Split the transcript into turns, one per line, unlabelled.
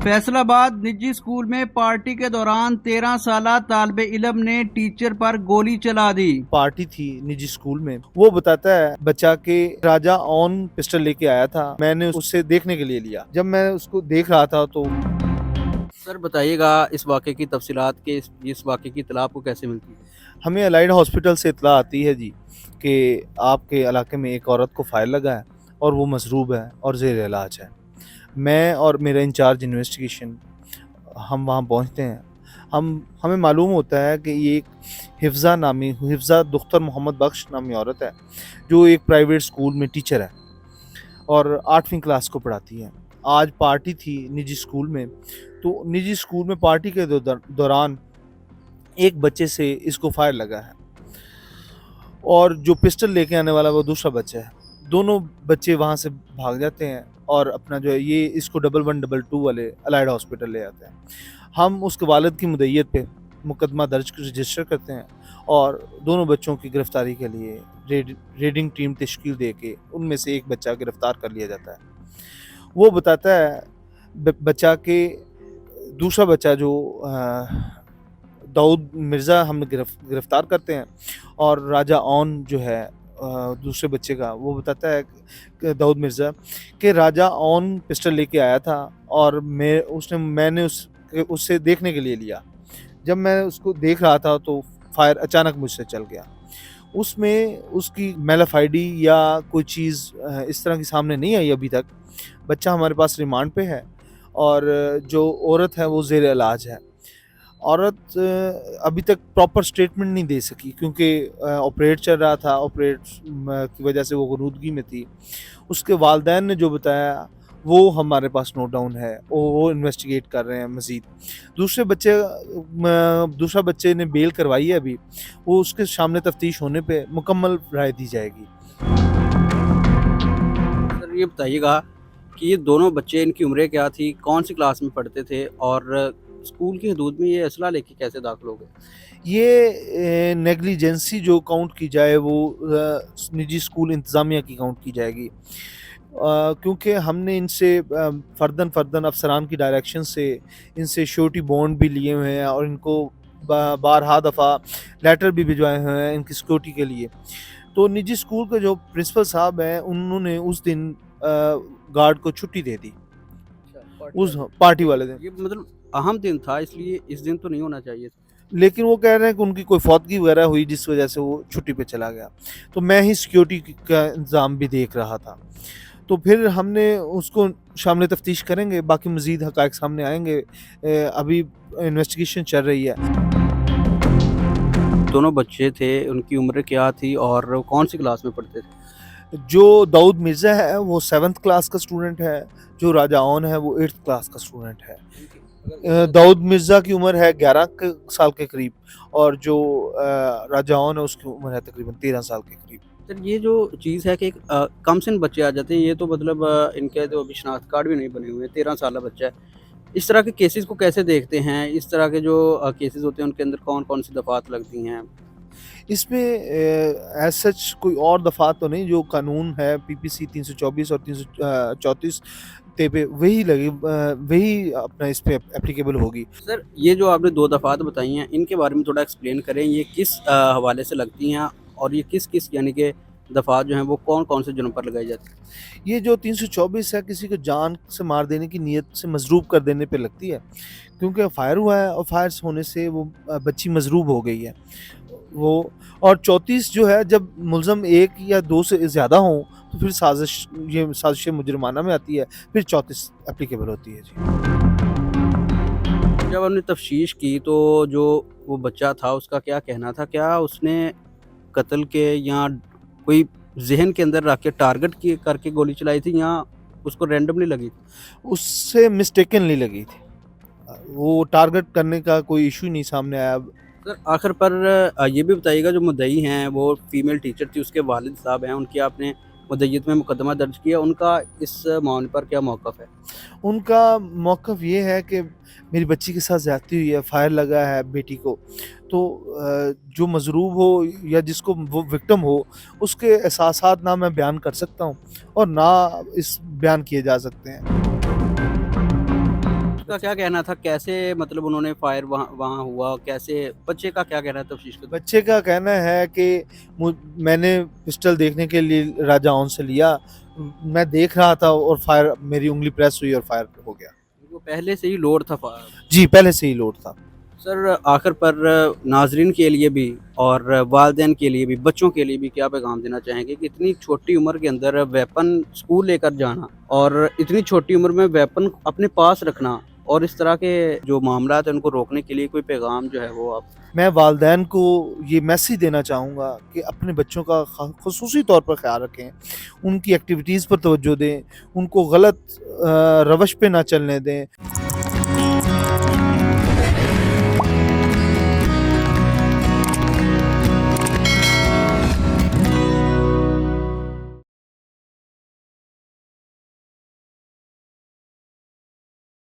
फैसलाबाद निजी स्कूल में पार्टी के दौरान 13 साला तालिबे इल्म ने टीचर पर गोली चला दी।
पार्टी थी निजी स्कूल में, वो बताता है बच्चा के राजा ऑन पिस्टल लेके आया था, मैंने उससे देखने के लिए लिया। जब मैं उसको देख रहा था तो
सर बताइएगा इस वाक़े की तफसीलात के इस वाक़े की इत्तला आपको कैसे मिलती है?
हमें अलाइड हॉस्पिटल से इत्तला आती है जी कि आपके इलाके में एक औरत को फायर लगा है और वो मसरूब है और ज़ेर इलाज है। मैं और मेरा इंचार्ज इन्वेस्टिगेशन हम वहाँ पहुँचते हैं। हमें मालूम होता है कि ये एक हिफ्ज़ा दुख्तर मोहम्मद बख्श नामी औरत है, जो एक प्राइवेट स्कूल में टीचर है और 8वीं क्लास को पढ़ाती है। आज पार्टी थी निजी स्कूल में, तो निजी स्कूल में पार्टी के दौरान एक बच्चे से इसको फायर लगा है और जो पिस्टल लेके आने वाला वो दूसरा बच्चा है। दोनों बच्चे वहाँ से भाग जाते हैं और अपना जो है ये इसको 1122 वाले अलाइड हॉस्पिटल ले आते हैं। हम उसके वालिद की मुद्दइयत पे मुकदमा दर्ज रजिस्टर करते हैं और दोनों बच्चों की गिरफ्तारी के लिए रेडिंग टीम तश्कील दे के उनमें से एक बच्चा गिरफ्तार कर लिया जाता है। वो बताता है बच्चा के दूसरा बच्चा जो दाऊद मिर्ज़ा हम गिरफ्तार करते हैं और राजा ऑन जो है दूसरे बच्चे का, वो बताता है कि दाऊद मिर्ज़ा कि राजा ऑन पिस्टल लेके आया था और मैंने उससे देखने के लिए लिया। जब मैं उसको देख रहा था तो फायर अचानक मुझसे चल गया। उसमें उसकी मेलाफाइडी या कोई चीज़ इस तरह की सामने नहीं आई अभी तक। बच्चा हमारे पास रिमांड पे है और जो औरत है वो ज़ेर इलाज है। औरत अभी तक प्रॉपर स्टेटमेंट नहीं दे सकी क्योंकि ऑपरेट चल रहा था, ऑपरेट की वजह से वो गुरूदगी में थी। उसके वालिदैन ने जो बताया वो हमारे पास नोट डाउन है, वो इन्वेस्टिगेट कर रहे हैं मज़ीद। दूसरा बच्चे ने बेल करवाई है अभी, वो उसके सामने तफ्तीश होने पे मुकम्मल राय दी जाएगी।
सर ये बताइएगा कि ये दोनों बच्चे, इनकी उम्रें क्या थी, कौन सी क्लास में पढ़ते थे और स्कूल की हदूद में ये असला लेके कैसे दाखिल हो गए?
ये नेग्लिजेंसी जो काउंट की जाए वो निजी स्कूल इंतज़ामिया की काउंट की जाएगी, क्योंकि हमने इनसे फ़र्दन अफसरान की डायरेक्शन से इनसे श्योरिटी बॉन्ड भी लिए हुए हैं और इनको बारहा दफ़ा लेटर भी भिजवाए हुए हैं इनकी सिक्योरिटी के लिए। तो निजी स्कूल के जो प्रिंसिपल साहब हैं उन्होंने उस दिन गार्ड को छुट्टी दे दी, उस पार्टी वाले दिन।
ये मतलब अहम दिन था, इसलिए इस दिन तो नहीं होना चाहिए था।
लेकिन वो कह रहे हैं कि उनकी कोई फौतगी वगैरह हुई जिस वजह से वो छुट्टी पे चला गया। तो मैं ही सिक्योरिटी का इंतज़ाम भी देख रहा था। तो फिर हमने उसको शामिल तफ्तीश करेंगे, बाकी मज़ीद हक़ाइक़ सामने आएँगे। अभी इन्वेस्टिगेशन चल रही है।
दोनों बच्चे थे, उनकी उम्र क्या थी और वो कौन सी क्लास में पढ़ते थे?
जो दाऊद मिर्ज़ा है वो 7th क्लास का स्टूडेंट है, जो राजा ऑन है वो 8th क्लास का स्टूडेंट है। दाऊद मिर्ज़ा की उम्र है 11 साल के करीब और जो राजा ऑन है उसकी उम्र है तकरीबन 13 साल के करीब।
सर ये जो चीज़ है कि कम सिन बच्चे आ जाते हैं, ये तो मतलब इनके तो अभी शनाख्त कार्ड भी नहीं बने हुए हैं, 13 साल बच्चा है। इस तरह के केसेस को कैसे देखते हैं? इस तरह के जो केसेस होते हैं उनके अंदर कौन-कौन सी दफ़ात लगती हैं?
इसमें एज़ सच कोई और दफ़ात तो नहीं, जो कानून है पीपीसी 324 और 334 पे वही अपना इस पे एप्लीकेबल होगी।
सर ये जो आपने 2 दफ़ात बताई हैं, इनके बारे में थोड़ा एक्सप्लेन करें, ये किस हवाले से लगती हैं और ये किस-किस यानी कि दफ़ात जो हैं वो कौन-कौन से जुर्म पर लगाई जाती हैं?
ये जो 324 है किसी को जान से मार देने की नीयत से मजरूब कर देने पे लगती है, क्योंकि फायर हुआ है और फायर होने से वो बच्ची मजरूब हो गई है वो। और 34 जो है जब मुलज़म 1 या 2 से ज़्यादा हों तो फिर साजिश मुजरिमाना में आती है, फिर 34 एप्लीकेबल होती है जी।
जब हमने तफ्तीश की तो जो वो बच्चा था उसका क्या कहना था? क्या उसने कत्ल के या कोई ज़हन के अंदर रख के टारगेट किए करके गोली चलाई थी या उसको रैंडमली लगी थी?
उससे मिस्टेकनली लगी थी। वो टारगेट करने का कोई इशू नहीं सामने आया।
सर आखिर पर ये भी बताइएगा जो मुद्दई हैं वो फीमेल टीचर थी, उसके वालिद साहब हैं, उनकी आपने मुद्दइयत में मुकदमा दर्ज किया, उनका इस मामले पर क्या मौक़िफ़ है?
उनका मौक़िफ़ ये है कि मेरी बच्ची के साथ ज़्यादती हुई है, फायर लगा है बेटी को, तो जो मज़रूब हो या जिसको वो विक्टिम हो उसके एहसासात ना मैं बयान कर सकता हूँ और ना इस बयान किए जा सकते हैं।
का क्या कहना था? कैसे मतलब उन्होंने फायर वहाँ वहाँ हुआ? कैसे बच्चे का क्या कहना है तफ्तीश का?
बच्चे का कहना है कि मैंने पिस्टल देखने के लिए राजा ऑन से लिया, मैं देख रहा था और फायर मेरी उंगली प्रेस हुई और फायर हो गया।
वो पहले से ही लोड था
जी, पहले से ही लोड था।
सर आखिर पर नाज़रीन के लिए भी और वालिदैन के लिए भी, बच्चों के लिए भी क्या पैगाम देना चाहेंगे कि इतनी छोटी उम्र के अंदर वेपन स्कूल लेकर जाना और इतनी छोटी उम्र में वेपन अपने पास रखना और इस तरह के जो मामलात हैं उनको रोकने के लिए कोई पैगाम जो है वो आप
मैं वालिदैन को ये मैसेज देना चाहूँगा कि अपने बच्चों का ख़ुसूसी तौर पर ख़्याल रखें, उनकी एक्टिविटीज़ पर तवज्जो दें, उनको गलत रवश पे ना चलने दें।